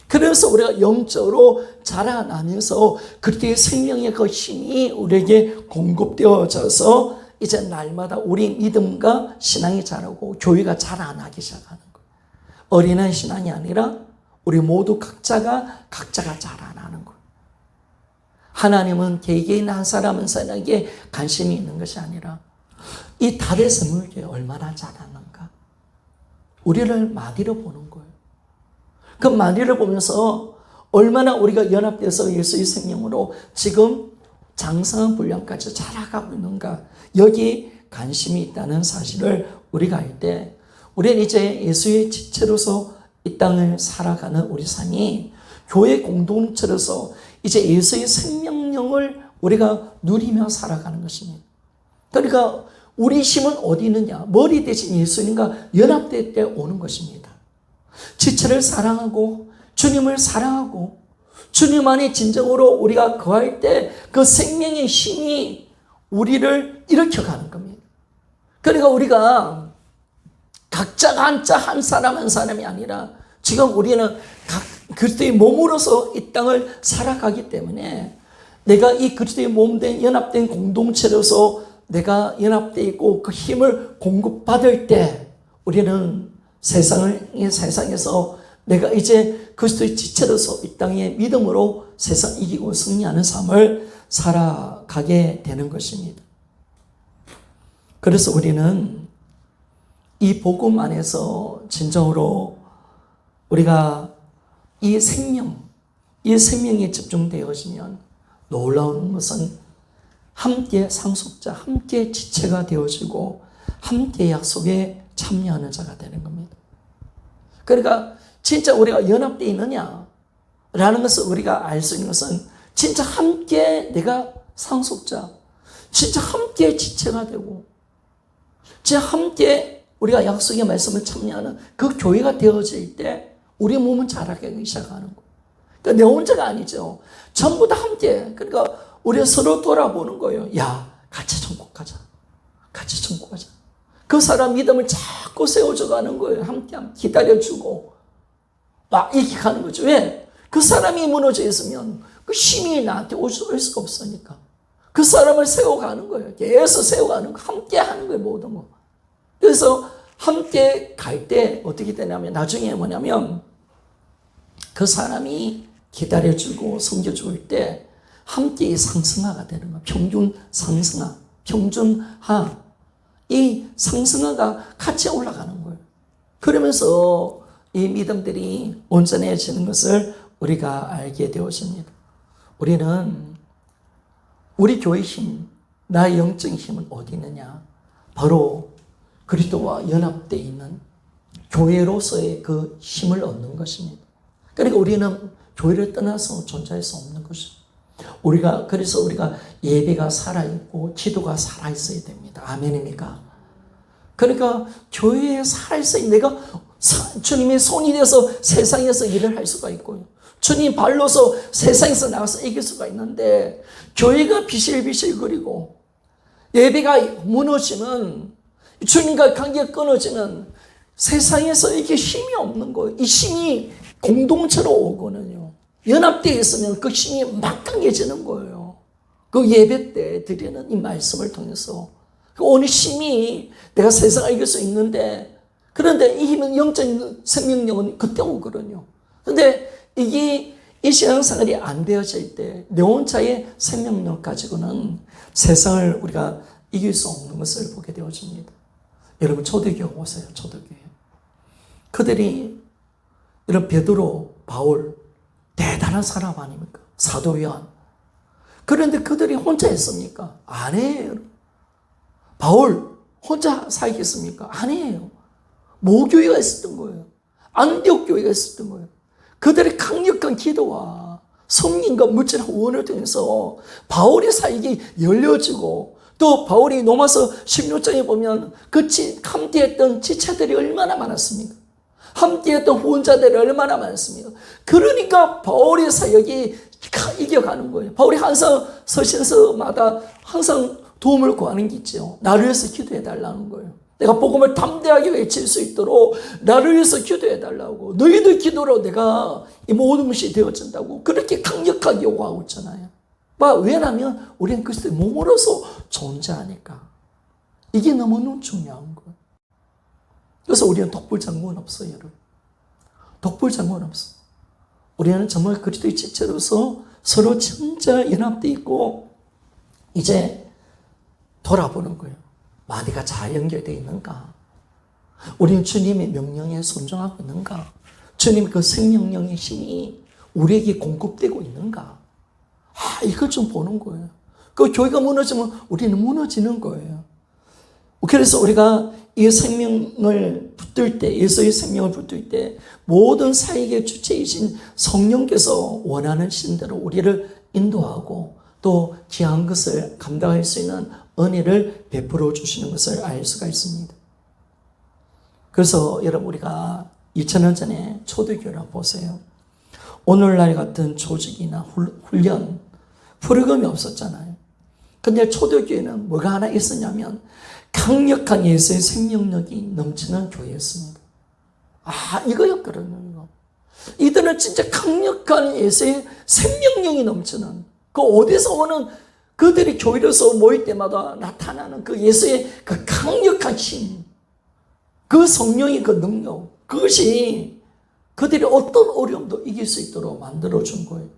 그래서 우리가 영적으로 자라나면서 그렇게 생명의 그 힘이 우리에게 공급되어져서 이제 날마다 우리 믿음과 신앙이 자라고 교회가 자라나기 시작하는 거예요. 어린아이 신앙이 아니라 우리 모두 각자가 자라나는 거예요. 하나님은 개개인 한 사람 한 사람에게 관심이 있는 것이 아니라 이 달의 생물교회 얼마나 자라는가. 우리를 마디로 보는 거예요. 그 마디를 보면서 얼마나 우리가 연합돼서 예수의 생명으로 지금 장성한 분량까지 자라가고 있는가, 여기 관심이 있다는 사실을 우리가 알 때, 우리는 이제 예수의 지체로서 이 땅을 살아가는 우리 삶이 교회 공동체로서 이제 예수의 생명력을 우리가 누리며 살아가는 것입니다. 그러니까 우리 힘은 어디 있느냐? 머리 대신 예수님과 연합될 때 오는 것입니다. 지체를 사랑하고 주님을 사랑하고 주님 안에 진정으로 우리가 거할 때 그 생명의 힘이 우리를 일으켜가는 겁니다. 그러니까 우리가 각자가 한 사람 한 사람이 아니라 지금 우리는 그리스도의 몸으로서 이 땅을 살아가기 때문에 내가 이 그리스도의 몸된 연합된 공동체로서 내가 연합되어 있고 그 힘을 공급받을 때 우리는 세상에서 내가 이제 그리스도의 지체로서 이 땅의 믿음으로 세상 이기고 승리하는 삶을 살아가게 되는 것입니다. 그래서 우리는 이 복음 안에서 진정으로 우리가 이 생명에 집중되어지면 놀라운 것은 함께 상속자, 함께 지체가 되어지고 함께 약속에 참여하는 자가 되는 겁니다. 그러니까 진짜 우리가 연합되어 있느냐라는 것을 우리가 알 수 있는 것은 진짜 함께 내가 상속자, 진짜 함께 지체가 되고 진짜 함께 우리가 약속의 말씀을 참여하는 그 교회가 되어질 때 우리 몸은 자라기 시작하는 거예요. 그러니까 내 혼자가 아니죠. 전부 다 함께. 그러니까 우리가 서로 돌아보는 거예요. 야, 같이 천국 가자. 같이 천국 가자. 그 사람 믿음을 자꾸 세워줘 가는 거예요. 함께 기다려주고 막 이렇게 가는 거죠. 왜? 그 사람이 무너져 있으면 그 힘이 나한테 올 수가 없으니까 그 사람을 세워가는 거예요. 계속 세워가는 거, 함께 하는 거예요. 모든 거. 그래서 함께 갈 때 어떻게 되냐면 나중에 뭐냐면 그 사람이 기다려주고 섬겨줄 때 함께 상승하가 되는 거예요. 평균 상승하, 평준하, 이 상승하가 같이 올라가는 거예요. 그러면서 이 믿음들이 온전해지는 것을 우리가 알게 되었습니다. 우리는 우리 교회의 힘, 나의 영적인 힘은 어디 있느냐? 바로 그리스도와 연합되어 있는 교회로서의 그 힘을 얻는 것입니다. 그러니까 우리는 교회를 떠나서 존재할 수 없는 것입니다. 그래서 우리가 예배가 살아있고 기도가 살아있어야 됩니다. 아멘입니까? 그러니까 교회에 살아있어야 내가 주님의 손이 되어서 세상에서 일을 할 수가 있고요. 주님 발로서 세상에서 나가서 이길 수가 있는데 교회가 비실비실거리고 예배가 무너지면 주님과 관계가 끊어지면 세상에서 이게 힘이 없는 거예요. 이 힘이 공동체로 오거든요. 연합되어 있으면 그 힘이 막 강해지는 거예요. 그 예배 때 드리는 이 말씀을 통해서 오늘 힘이 내가 세상을 이길 수 있는데 그런데 이 힘은 영적인 생명력은 그때 오거든요. 그런데 이 신앙생활이 안 되어질 때 내 혼자의 생명력 가지고는 세상을 우리가 이길 수 없는 것을 보게 되어집니다. 여러분 초대교회 오세요. 초대교회. 그들이 이런 베드로, 바울 대단한 사람 아닙니까? 사도 요한. 그런데 그들이 혼자 했습니까? 아니에요. 바울 혼자 살겠습니까? 아니에요. 모교회가 있었던 거예요. 안디옥 교회가 있었던 거예요. 그들의 강력한 기도와 성령과 물질한 후원을 통해서 바울의 사역이 열려지고 또 바울이 로마서 16장에 보면 그 함께했던 지체들이 얼마나 많았습니까? 함께했던 후원자들이 얼마나 많았습니까? 그러니까 바울의 사역이 이겨가는 거예요. 바울이 항상 서신서마다 항상 도움을 구하는 게 있죠. 나를 위해서 기도해 달라는 거예요. 내가 복음을 담대하게 외칠 수 있도록 나를 위해서 기도해 달라고. 너희들 기도로 내가 이 모든 것이 되어진다고 그렇게 강력하게 요구하고 있잖아요. 왜냐하면 우리는 그리스도의 몸으로서 존재하니까. 이게 너무너무 중요한 거예요. 그래서 우리는 독불장군 없어요, 여러분. 독불장군 없어. 우리는 정말 그리스도의 지체로서 서로 진짜 연합되어 있고 이제 돌아보는 거예요. 마디가 잘 연결되어 있는가? 우리는 주님의 명령에 순종하고 있는가? 주님 그 생명력의 힘이 우리에게 공급되고 있는가? 이걸 좀 보는 거예요. 그 교회가 무너지면 우리는 무너지는 거예요. 그래서 우리가 이 생명을 붙들 때, 예수의 생명을 붙들 때 모든 사역의 주체이신 성령께서 원하는 신대로 우리를 인도하고 또 귀한 것을 감당할 수 있는 은혜를 베풀어 주시는 것을 알 수가 있습니다. 그래서 여러분, 우리가 2000년 전에 초대교회를 보세요. 오늘날 같은 조직이나 훈련, 프로그램이 없었잖아요. 근데 초대교회는 뭐가 하나 있었냐면 강력한 예수의 생명력이 넘치는 교회였습니다. 이거였거든요. 이들은 진짜 강력한 예수의 생명력이 넘치는, 그 어디서 오는, 그들이 교회로서 모일 때마다 나타나는 그 예수의 그 강력한 힘, 그 성령의 그 능력, 그것이 그들이 어떤 어려움도 이길 수 있도록 만들어준 거예요.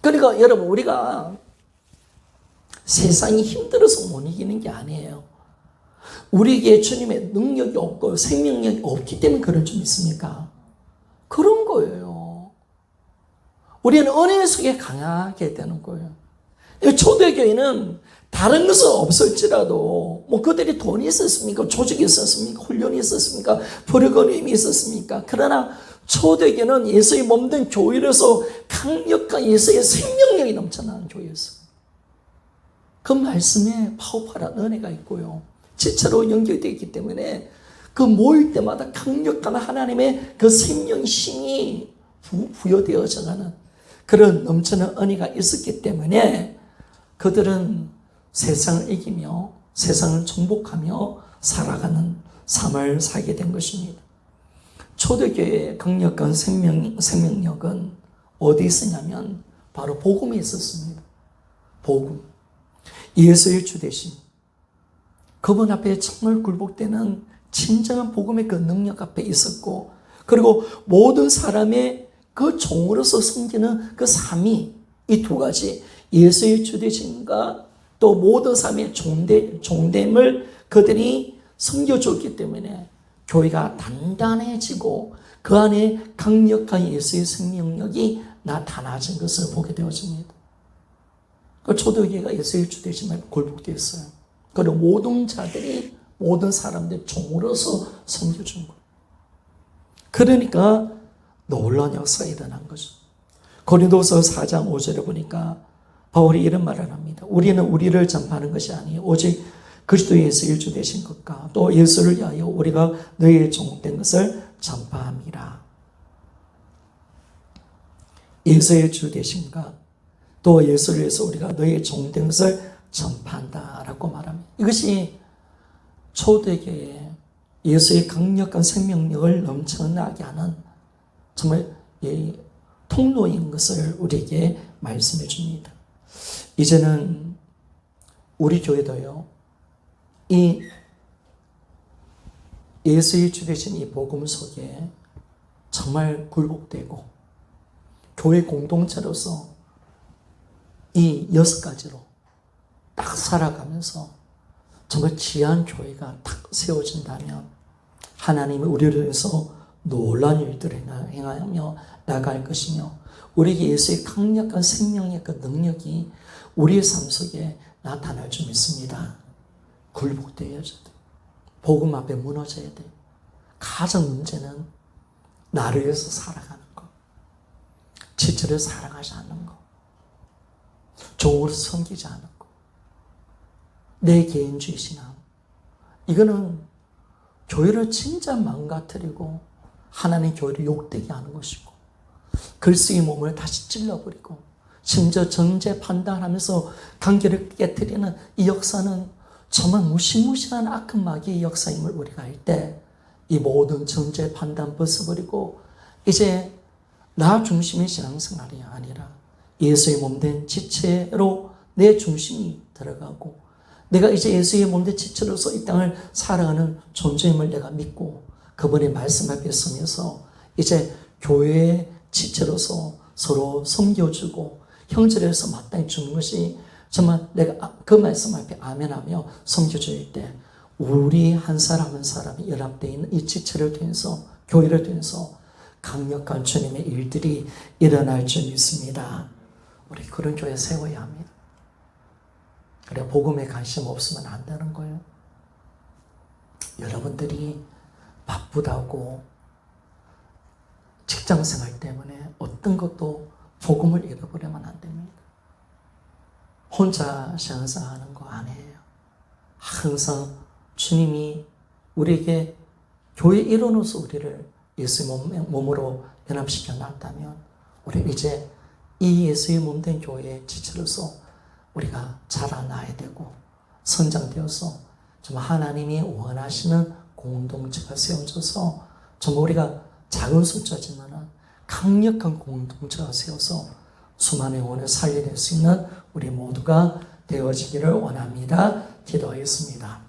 그러니까 여러분, 우리가 세상이 힘들어서 못 이기는 게 아니에요. 우리에게 주님의 능력이 없고 생명력이 없기 때문에 그럴 줄 믿습니까? 그런 거예요. 우리는 은혜 속에 강하게 되는 거예요. 초대교회는 다른 것은 없을지라도 그들이 돈이 있었습니까? 조직이 있었습니까? 훈련이 있었습니까? 프로그램이 있었습니까? 그러나 초대교회는 예수의 몸된 교회로서 강력한 예수의 생명력이 넘쳐나는 교회였어요. 그 말씀에 파워풀한 은혜가 있고요. 지체로 연결되어 있기 때문에 그 모일 때마다 강력한 하나님의 그 생명의 힘이 부여되어져가는 그런 넘치는 은혜가 있었기 때문에 그들은 세상을 이기며 세상을 정복하며 살아가는 삶을 살게 된 것입니다. 초대교회의 강력한 생명력은 어디 있었냐면 바로 복음에 있었습니다. 복음. 예수의 주되심. 그분 앞에 정말 굴복되는 진정한 복음의 그 능력 앞에 있었고, 그리고 모든 사람의 그 종으로서 섬기는 그 삶이 이 두 가지, 예수의 주되심과 또 모든 사람의 종됨을 그들이 섬겨줬기 때문에 교회가 단단해지고 그 안에 강력한 예수의 생명력이 나타나진 것을 보게 되어집니다. 그 초대교회가 예수의 주되심에 굴복되었어요. 그리고 모든 자들이 모든 사람들 종으로서 섬겨준 거예요. 그러니까 놀라운 역사가 일어난 거죠. 고린도서 4장 5절에 보니까 바울이 이런 말을 합니다. 우리는 우리를 전파하는 것이 아니에요. 오직 그리스도 예수의 주 되신 것과 또 예수를 위하여 우리가 너희의 종된 것을 전파함이라. 예수의 주 되신가 또 예수를 위해서 우리가 너희의 종된 것을 전파한다라고 말합니다. 이것이 초대교회에 예수의 강력한 생명력을 넘쳐나게 하는 정말 통로인 것을 우리에게 말씀해 줍니다. 이제는 우리 교회도요, 이 예수의 주 되신 이 복음 속에 정말 굴복되고 교회 공동체로서 이 6가지로 딱 살아가면서 정말 귀한 교회가 딱 세워진다면 하나님이 우리를 위해서 놀라운 일들을 행하며 나갈 것이며 우리에게 예수의 강력한 생명의 그 능력이 우리의 삶 속에 나타날 줄 믿습니다. 굴복되어야 돼. 복음 앞에 무너져야 돼. 가장 문제는 나를 위해서 살아가는 것. 지체를 사랑하지 않는 것. 종으로 섬기지 않는 것. 내 개인주의 신앙. 이거는 교회를 진짜 망가뜨리고 하나님 교회를 욕되게 하는 것이고 그리스도의 몸을 다시 찔러버리고 심지어 정죄 판단하면서 관계를 깨뜨리는 이 역사는 정말 무시무시한 악한 마귀의 역사임을 우리가 알 때 이 모든 정죄 판단 벗어버리고 이제 나 중심의 신앙생활이 아니라 예수의 몸된 지체로 내 중심이 들어가고 내가 이제 예수의 몸된 지체로서 이 땅을 살아가는 존재임을 내가 믿고 그분의 말씀 앞에 서면서 이제 교회의 지체로서 서로 섬겨주고 형제로서 마땅히 주는 것이 정말 내가 그 말씀 앞에 아멘하며 섬겨줄 때 우리 한 사람 한 사람이 연합되어 있는 이 지체를 통해서 교회를 통해서 강력한 주님의 일들이 일어날 줄 믿습니다. 우리 그런 교회 세워야 합니다. 그래, 복음에 관심 없으면 안 되는 거예요. 여러분들이 바쁘다고 직장생활 때문에 어떤 것도 복음을 잃어버리면 안 됩니다. 혼자 신앙생활하는 거 아니에요. 항상 주님이 우리에게 교회 일원으로서 우리를 예수의 몸으로 연합시켜 놨다면 우리 이제 이 예수의 몸된 교회의 지체로서 우리가 자라나야 되고 성장되어서 정말 하나님이 원하시는 공동체가 세워져서 정말 우리가 작은 숫자지만 강력한 공동체가 세워서 수많은 영혼을 살려낼 수 있는 우리 모두가 되어지기를 원합니다. 기도하겠습니다.